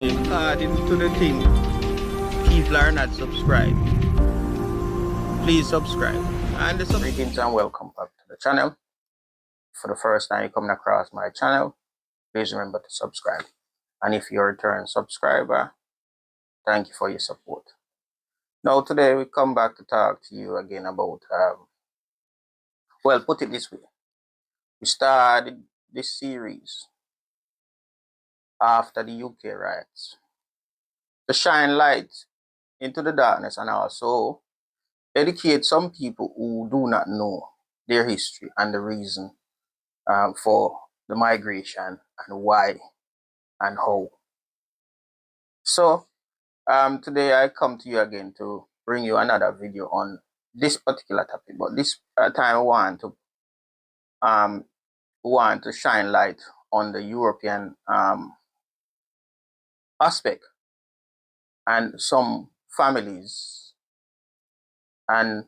Into the thing, people are not subscribed. Please subscribe. And greetings and welcome back to the channel. For the first time you're coming across my channel, please remember to subscribe. And if you're a return subscriber, thank you for your support. Now today we come back to talk to you again about, well, put it this way. We started this series after the UK riots to shine light into the darkness and also educate some people who do not know their history and the reason for the migration and why and how. So today I come to you again to bring you another video on this particular topic, but this time I want to shine light on the European aspect and some families and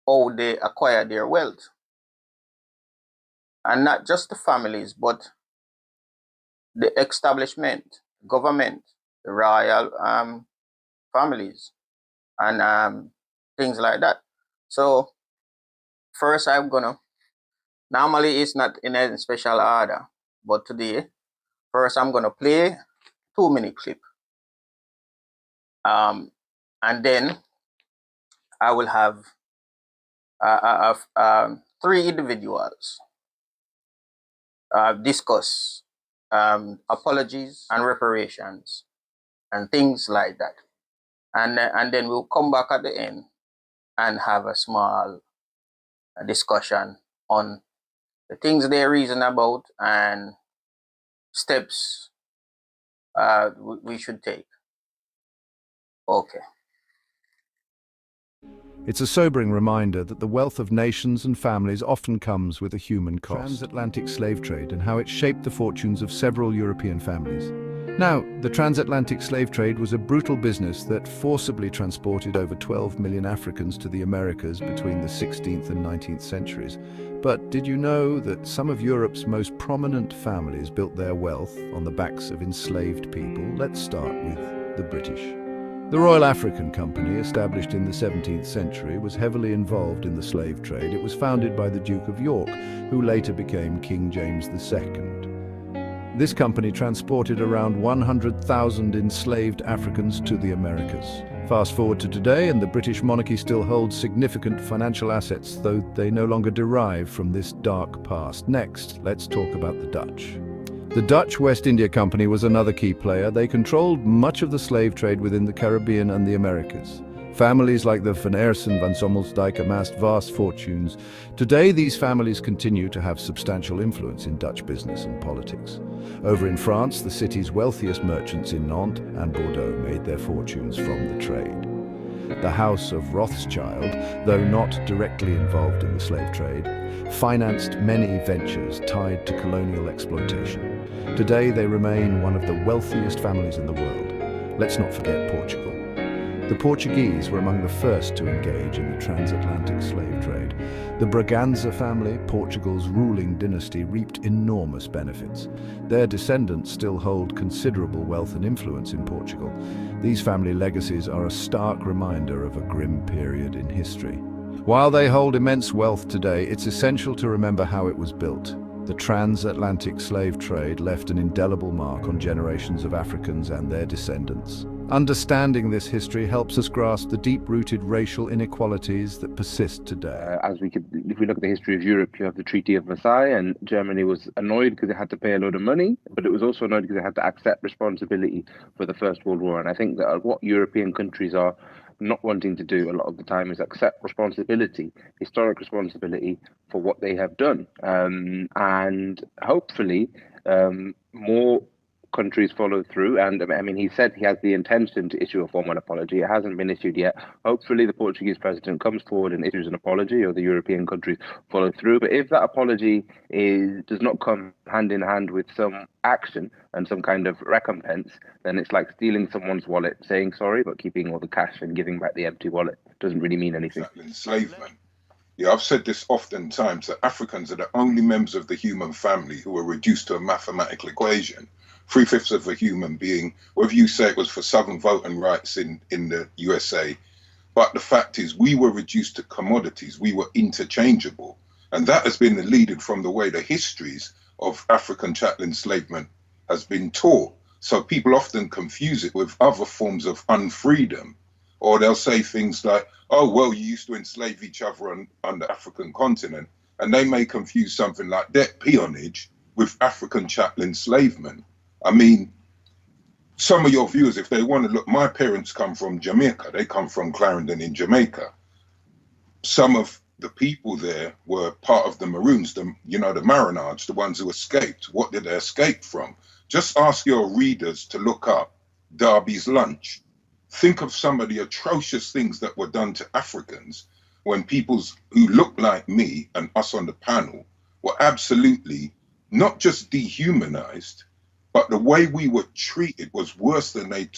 how they acquire their wealth. And not just the families, but the establishment, government, the royal families, and things like that. So first normally it's not in a special order, but today, first I'm gonna play 2-minute clip. And then I will have 3 individuals discuss apologies and reparations and things like that. And then we'll come back at the end and have a small discussion on the things they reason about and steps we should take. Okay. It's a sobering reminder that the wealth of nations and families often comes with a human cost. Transatlantic slave trade and how it shaped the fortunes of several European families. Now, the transatlantic slave trade was a brutal business that forcibly transported over 12 million Africans to the Americas between the 16th and 19th centuries. But did you know that some of Europe's most prominent families built their wealth on the backs of enslaved people? Let's start with the British. The Royal African Company, established in the 17th century, was heavily involved in the slave trade. It was founded by the Duke of York, who later became King James II. This company transported around 100,000 enslaved Africans to the Americas. Fast forward to today, and the British monarchy still holds significant financial assets, though they no longer derive from this dark past. Next, let's talk about the Dutch. The Dutch West India Company was another key player. They controlled much of the slave trade within the Caribbean and the Americas. Families like the Van Aersen van Sommelsdijk amassed vast fortunes. Today, these families continue to have substantial influence in Dutch business and politics. Over in France, the city's wealthiest merchants in Nantes and Bordeaux made their fortunes from the trade. The House of Rothschild, though not directly involved in the slave trade, financed many ventures tied to colonial exploitation. Today, they remain one of the wealthiest families in the world. Let's not forget Portugal. The Portuguese were among the first to engage in the transatlantic slave trade. The Braganza family, Portugal's ruling dynasty, reaped enormous benefits. Their descendants still hold considerable wealth and influence in Portugal. These family legacies are a stark reminder of a grim period in history. While they hold immense wealth today, it's essential to remember how it was built. The transatlantic slave trade left an indelible mark on generations of Africans and their descendants. Understanding this history helps us grasp the deep-rooted racial inequalities that persist today. If we look at the history of Europe, you have the Treaty of Versailles, and Germany was annoyed because it had to pay a load of money, but it was also annoyed because it had to accept responsibility for the First World War. And I think that what European countries are not wanting to do a lot of the time is accept responsibility, historic responsibility for what they have done. And hopefully more countries follow through. And I mean, he said he has the intention to issue a formal apology. It hasn't been issued yet. Hopefully the Portuguese president comes forward and issues an apology, or the European countries follow through. But if that apology does not come hand in hand with some action and some kind of recompense, then it's like stealing someone's wallet, saying sorry, but keeping all the cash and giving back the empty wallet. Doesn't really mean anything. Enslavement. Yeah, I've said this oftentimes, that Africans are the only members of the human family who are reduced to a mathematical equation. 3/5 of a human being, whether you say it was for Southern voting rights in the USA. But the fact is, we were reduced to commodities. We were interchangeable. And that has been leading from the way the histories of African chattel enslavement has been taught. So people often confuse it with other forms of unfreedom. Or they'll say things like, oh, well, you used to enslave each other on the African continent. And they may confuse something like debt peonage with African chattel enslavement. I mean, some of your viewers, if they want to look, my parents come from Jamaica. They come from Clarendon in Jamaica. Some of the people there were part of the Maroons, the Marinades, the ones who escaped. What did they escape from? Just ask your readers to look up Darby's Lunch. Think of some of the atrocious things that were done to Africans when people who look like me and us on the panel were absolutely not just dehumanized, but the way we were treated was worse than they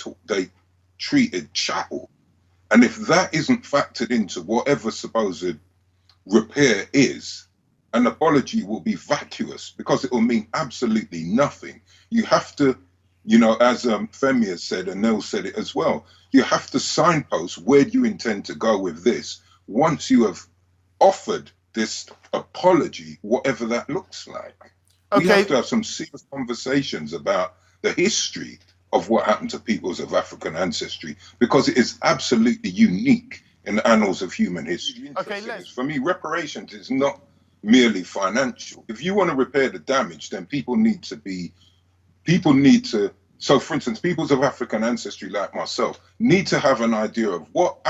treated chattel. And if that isn't factored into whatever supposed repair is, an apology will be vacuous because it will mean absolutely nothing. You have to, as Femi has said, and Neil said it as well, you have to signpost where do you intend to go with this once you have offered this apology, whatever that looks like. Okay. We have to have some serious conversations about the history of what happened to peoples of African ancestry, because it is absolutely unique in the annals of human history. Okay, for me, reparations is not merely financial. If you want to repair the damage, then people need to, so for instance, peoples of African ancestry like myself need to have an idea of what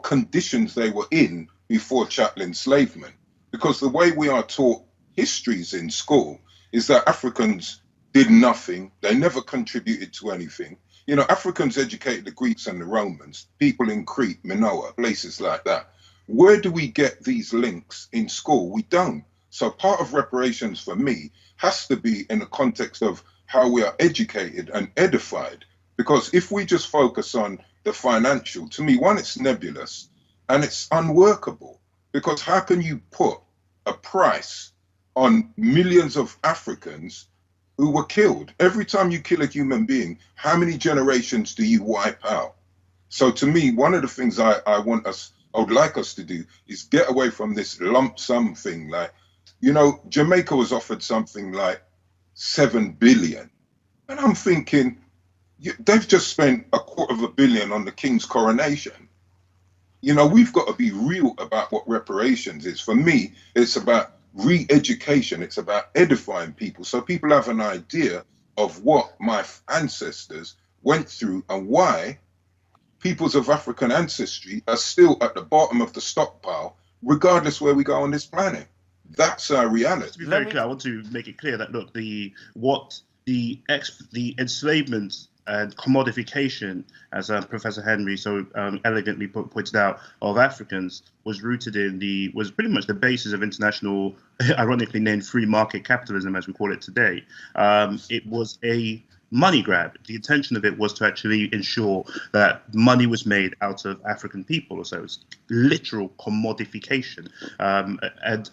conditions they were in before chattel enslavement. Because the way we are taught histories in school is that Africans did nothing. They never contributed to anything. Africans educated the Greeks and the Romans, people in Crete, Minoa, places like that. Where do we get these links in school? We don't. So part of reparations for me has to be in the context of how we are educated and edified. Because if we just focus on the financial, to me, one, it's nebulous and it's unworkable. Because how can you put a price on millions of Africans who were killed? Every time you kill a human being, how many generations do you wipe out? So to me, one of the things I would like us to do is get away from this lump sum thing. Like, Jamaica was offered something like 7 billion. And I'm thinking, they've just spent $250 million on the King's coronation. We've got to be real about what reparations is. For me, it's about re-education. It's about edifying people so people have an idea of what my ancestors went through and why peoples of African ancestry are still at the bottom of the stockpile, regardless where we go on this planet. That's our reality. To be very clear, I want to make it clear that, look, the enslavement and commodification, as Professor Henry so elegantly pointed out, of Africans was rooted in was pretty much the basis of international, ironically named free market capitalism, as we call it today. It was a money grab. The intention of it was to actually ensure that money was made out of African people. So it's literal commodification. As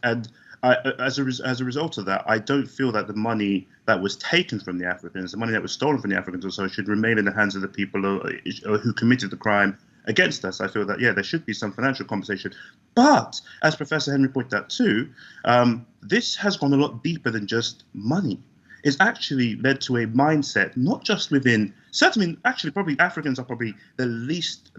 a result of that, I don't feel that the money that was taken from the Africans, the money that was stolen from the Africans also, should remain in the hands of the people who committed the crime against us. I feel that, there should be some financial compensation. But, as Professor Henry pointed out too, this has gone a lot deeper than just money. It's actually led to a mindset, not just within, certainly, actually, probably Africans are probably the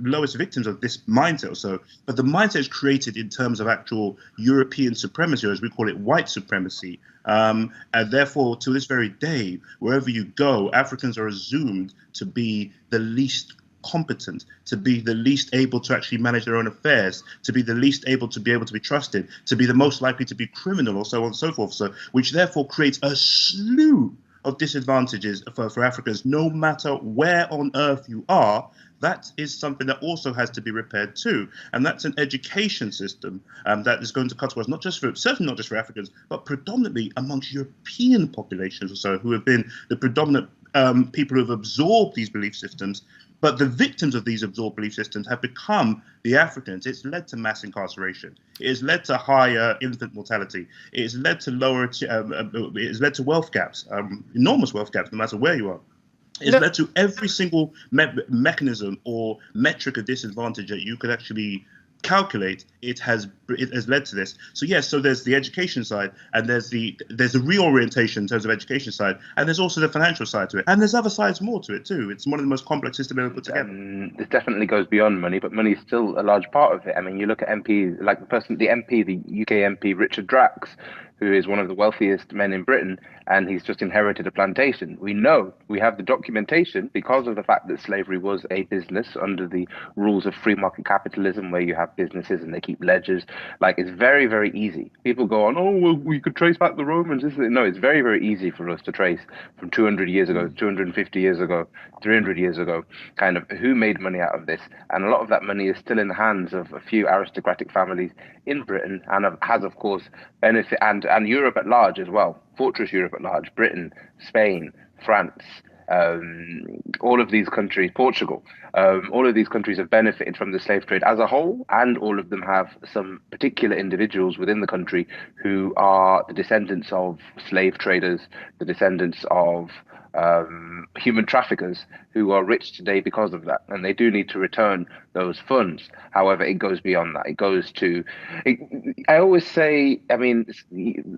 lowest victims of this mindset or so, but the mindset is created in terms of actual European supremacy, or as we call it, white supremacy. And therefore, to this very day, wherever you go, Africans are assumed to be the least competent, to be the least able to actually manage their own affairs, to be the least able to be trusted, to be the most likely to be criminal, or so on and so forth. So, which therefore creates a slew of disadvantages for Africans, no matter where on earth you are. That is something that also has to be repaired too. And that's an education system that is going to cut across, certainly not just for Africans, but predominantly amongst European populations or so, who have been the predominant people who have absorbed these belief systems But the victims of these absorbed belief systems have become the Africans. It's led to mass incarceration. It has led to higher infant mortality. It has led to it has led to wealth gaps, enormous wealth gaps, no matter where you are. It's led to every single mechanism or metric of disadvantage that you could actually calculate. It has led to this. So yes, so there's the education side, and there's the reorientation in terms of education side, and there's also the financial side to it, and there's other sides more to it too. It's one of the most complex systems ever put together. This definitely goes beyond money, but money is still a large part of it. I mean, you look at MPs, like the UK MP Richard Drax, who is one of the wealthiest men in Britain, and he's just inherited a plantation. We know, we have the documentation because of the fact that slavery was a business under the rules of free market capitalism, where you have businesses and they keep ledgers. Like, it's very, very easy. People go on, oh, well, we could trace back the Romans. No, it's very, very easy for us to trace from 200 years ago, 250 years ago, 300 years ago, kind of who made money out of this. And a lot of that money is still in the hands of a few aristocratic families in Britain, and has, of course, benefit, and Europe at large as well, fortress Europe at large, Britain, Spain, France, all of these countries, Portugal, all of these countries have benefited from the slave trade as a whole, and all of them have some particular individuals within the country who are the descendants of slave traders, the descendants of human traffickers, who are rich today because of that, and they do need to return those funds. However, it goes beyond that. It goes to, I always say, I mean,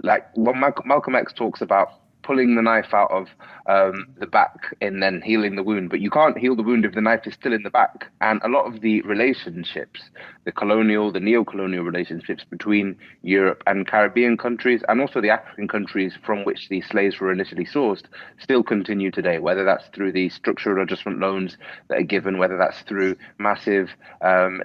like when Malcolm X talks about pulling the knife out of the back and then healing the wound, but you can't heal the wound if the knife is still in the back. And a lot of the relationships, the colonial, the neo-colonial relationships between Europe and Caribbean countries, and also the African countries from which these slaves were initially sourced, still continue today, whether that's through the structural adjustment loans that are given, whether that's through massive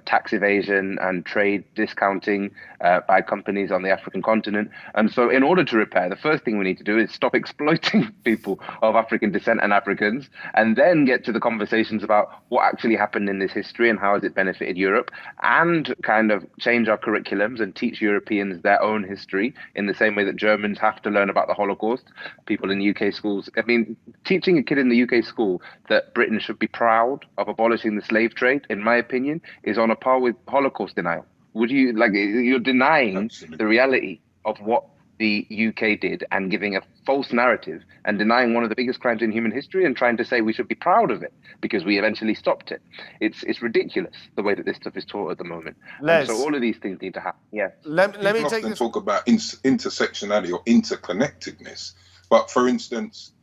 tax evasion and trade discounting by companies on the African continent. And so in order to repair, the first thing we need to do is stop exploiting people of African descent and Africans, and then get to the conversations about what actually happened in this history and how has it benefited Europe, and kind of change our curriculums and teach Europeans their own history in the same way that Germans have to learn about the Holocaust. People in UK schools, I mean, teaching a kid in the UK school that Britain should be proud of abolishing the slave trade, in my opinion, is on a par with Holocaust denial. Would you, like, you're denying Absolutely. the reality of what the UK did, and giving a false narrative and denying one of the biggest crimes in human history, and trying to say we should be proud of it because we eventually stopped it. It's ridiculous the way that this stuff is taught at the moment. And so all of these things need to happen. Yeah. Let me People take often this. talk about intersectionality or interconnectedness, but for instance,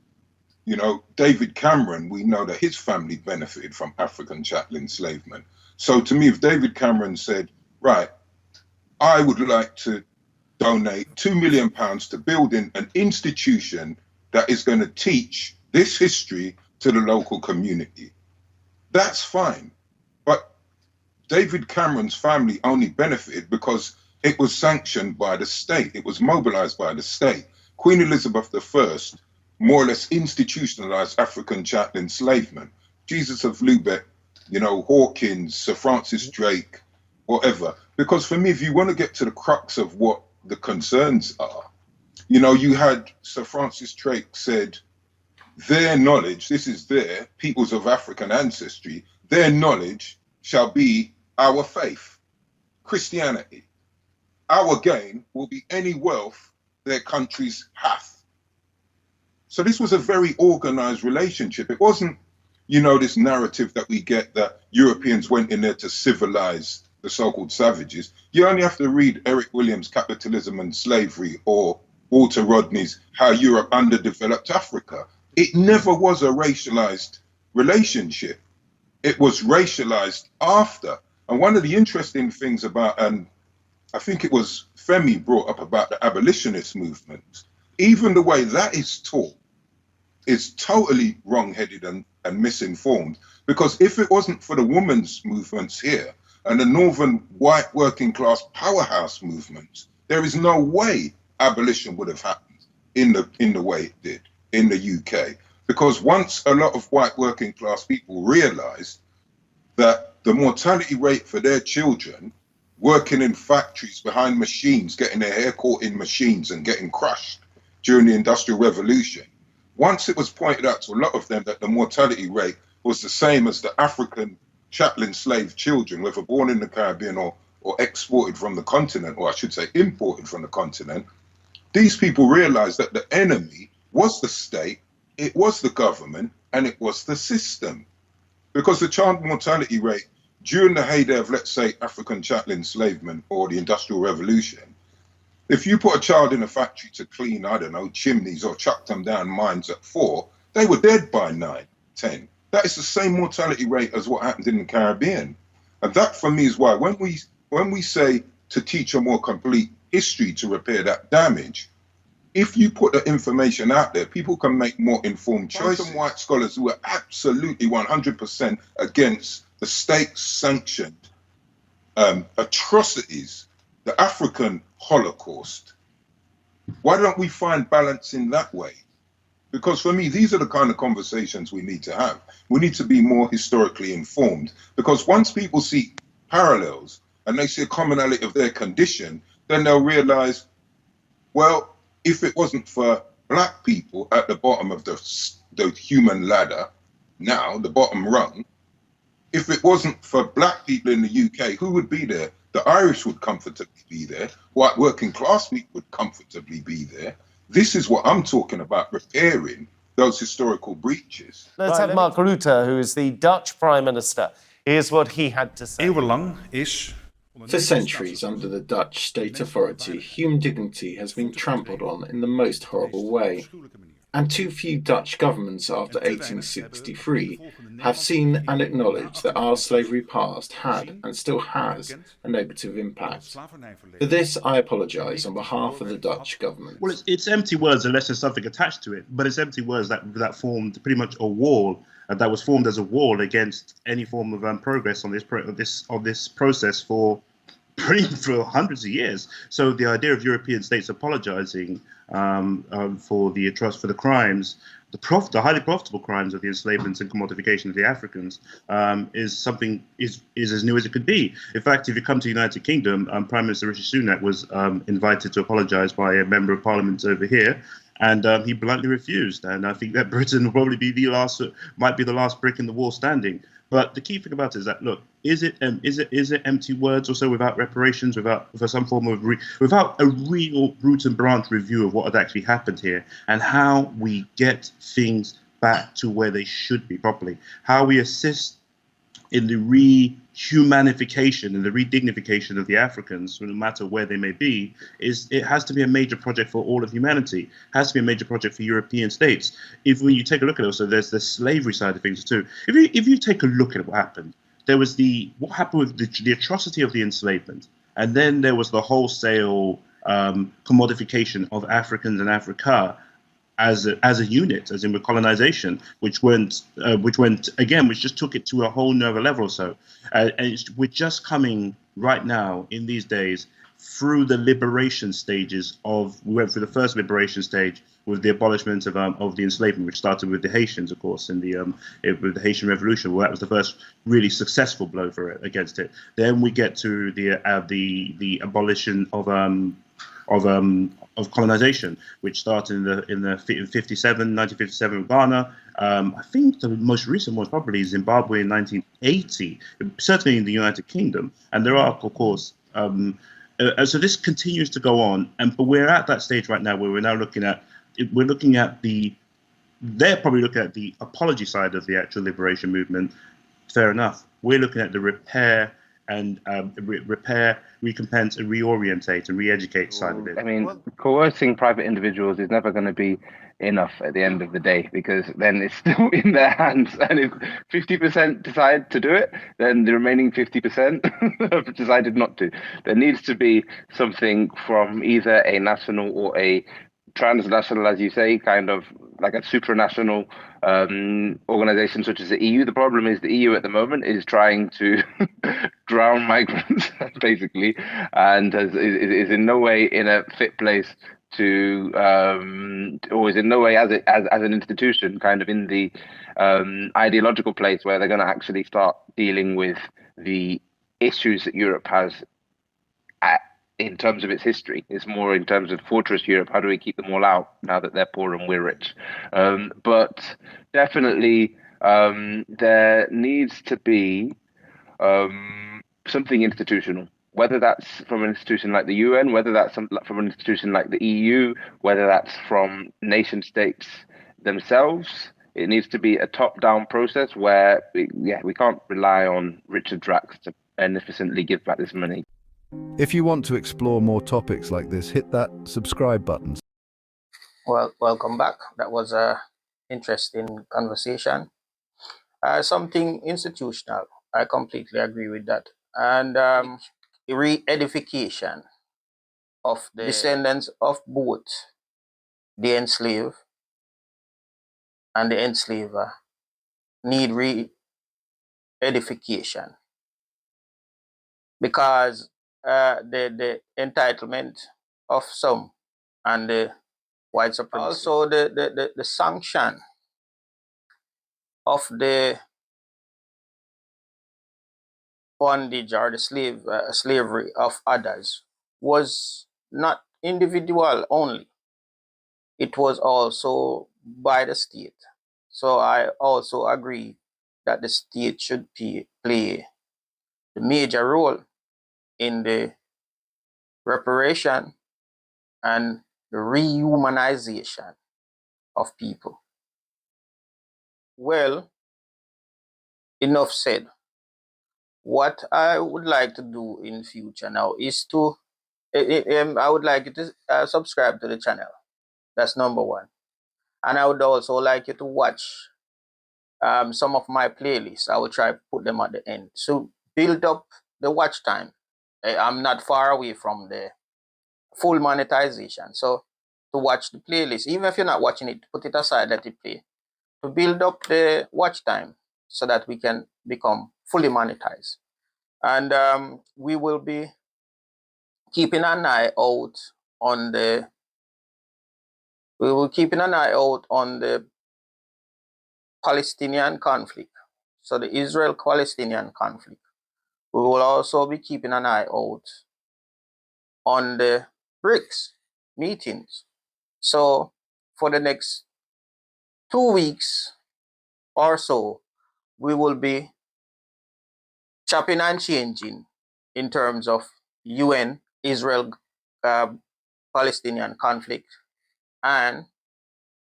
you know, David Cameron, we know that his family benefited from African chattel enslavement. So to me, if David Cameron said, right, I would like to donate £2 million to building an institution that is going to teach this history to the local community, that's fine. But David Cameron's family only benefited because it was sanctioned by the state. It was mobilized by the state. Queen Elizabeth I more or less institutionalized African chattel enslavement. Jesus of Lubeck, you know, Hawkins, Sir Francis Drake, whatever. Because for me, if you want to get to the crux of what the concerns are, you know, you had Sir Francis Drake said, their knowledge, this is their peoples of African ancestry, their knowledge shall be our faith, Christianity. Our gain will be any wealth their countries hath. So this was a very organized relationship. It wasn't, you know, this narrative that we get that Europeans went in there to civilize the so-called savages. You only have to read Eric Williams' Capitalism and Slavery, or Walter Rodney's How Europe Underdeveloped Africa. It never was a racialized relationship. It was racialized after. And one of the interesting things about, and I think it was Femi brought up about the abolitionist movement, even the way that is taught is totally wrong-headed and misinformed. Because if it wasn't for the women's movements here and the northern white working class powerhouse movements, there is no way abolition would have happened in the way it did in the UK. Because once a lot of white working class people realized that the mortality rate for their children working in factories behind machines, getting their hair caught in machines and getting crushed during the Industrial Revolution, once it was pointed out to a lot of them that the mortality rate was the same as the African chattel slave children, whether born in the Caribbean or exported from the continent, or I should say imported from the continent, these people realized that the enemy was the state, it was the government, and it was the system. Because the child mortality rate during the heyday of, let's say, African chattel enslavement or the Industrial Revolution, if you put a child in a factory to clean, I don't know, chimneys or chuck them down mines at 4, they were dead by 9, 10. That is the same mortality rate as what happened in the Caribbean. And that for me is why when we say to teach a more complete history to repair that damage, if you put the information out there, people can make more informed choices. Some white scholars who are absolutely 100% against the state-sanctioned atrocities, the African Holocaust. Why don't we find balance in that way? Because for me, these are the kind of conversations we need to have. We need to be more historically informed, because once people see parallels and they see a commonality of their condition, then they'll realize, well, if it wasn't for black people at the bottom of the human ladder, now the bottom rung, if it wasn't for black people in the UK, who would be there? The Irish would comfortably be there. White working class people would comfortably be there. This is what I'm talking about, repairing those historical breaches. Let's have Mark Rutte, who is the Dutch Prime Minister. Here's what he had to say. Eeuwenlang is... For centuries, under the Dutch state authority, human dignity has been trampled on in the most horrible way. And too few Dutch governments after 1863 have seen and acknowledged that our slavery past had and still has a negative impact. For this, I apologise on behalf of the Dutch government. Well, it's empty words unless there's something attached to it, but it's empty words that formed pretty much a wall, that was formed as a wall against any form of progress on this process for hundreds of years. So the idea of European states apologising for the crimes, the highly profitable crimes of the enslavement and commodification of the Africans, is as new as it could be. In fact, if you come to the United Kingdom, Prime Minister Rishi Sunak was invited to apologise by a member of Parliament over here, and he bluntly refused. And I think that Britain will probably be the last brick in the wall standing. But the key thing about it is that, look, is it empty words or so without reparations, without a real root and branch review of what had actually happened here and how we get things back to where they should be properly, how we assist in the rehumanification and the redignification of the Africans, no matter where they may be, it has to be a major project for all of humanity. It has to be a major project for European states. When you take a look at it, also there's the slavery side of things too. If you take a look at what happened, there was what happened with the atrocity of the enslavement, and then there was the wholesale commodification of Africans and Africa as a unit, as in with colonization, which just took it to a whole nother level or so. And we're just coming right now in these days through the liberation stages we went through the first liberation stage with the abolishment of the enslavement, which started with the Haitians, of course, with the Haitian Revolution. Well, that was the first really successful blow against it. Then we get to the abolition of colonization, which started in 1957 with Ghana. I think the most recent was probably Zimbabwe in 1980, certainly in the United Kingdom. And there are, of course, so this continues to go on, but we're at that stage right now where they're probably looking at the apology side of the actual liberation movement. Fair enough. We're looking at the repair and recompense and reorientate and re-educate side of it. I mean, coercing private individuals is never going to be enough at the end of the day, because then it's still in their hands. And if 50% decide to do it, then the remaining 50% have decided not to. There needs to be something from either a national or a transnational, as you say, kind of like a supranational organization such as the EU. The problem is the EU at the moment is trying to drown migrants, basically, and is in no way in a fit place to, or is in no way as an institution kind of in the ideological place where they're going to actually start dealing with the issues that Europe has in terms of its history. It's more in terms of fortress Europe. How do we keep them all out now that they're poor and we're rich? But definitely There needs to be something institutional, whether that's from an institution like the UN, whether that's from an institution like the EU, whether that's from nation states themselves. It needs to be a top-down process where, we can't rely on Richard Drax to beneficently give back this money. If you want to explore more topics like this, hit that subscribe button. Well, welcome back. That was a interesting conversation. Something institutional. I completely agree with that. And re-edification of the descendants of both the enslaved and the enslaver need re-edification, because the entitlement of some and the white supremacy, also the sanction of the bondage or the slavery of others was not individual only. It was also by the state. So I also agree that the state should play the major role in the reparation and the rehumanization of people. Well, enough said. What I would like to do in future now is to, I would like you to subscribe to the channel. That's number one. And I would also like you to watch some of my playlists. I will try to put them at the end. So build up the watch time. I'm not far away from the full monetization. So to watch the playlist, even if you're not watching it, put it aside, let it play. To build up the watch time so that we can become fully monetized. And we will be keeping an eye out on the Palestinian conflict. So the Israel-Palestinian conflict. We will also be keeping an eye out on the BRICS meetings. So for the next 2 weeks or so, we will be chopping and changing in terms of UN, Israel, Palestinian conflict, and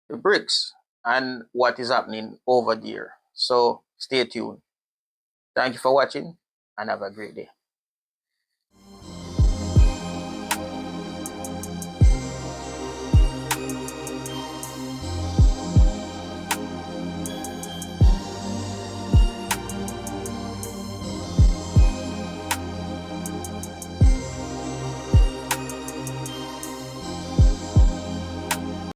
the BRICS and what is happening over there. So stay tuned. Thank you for watching and have a great day.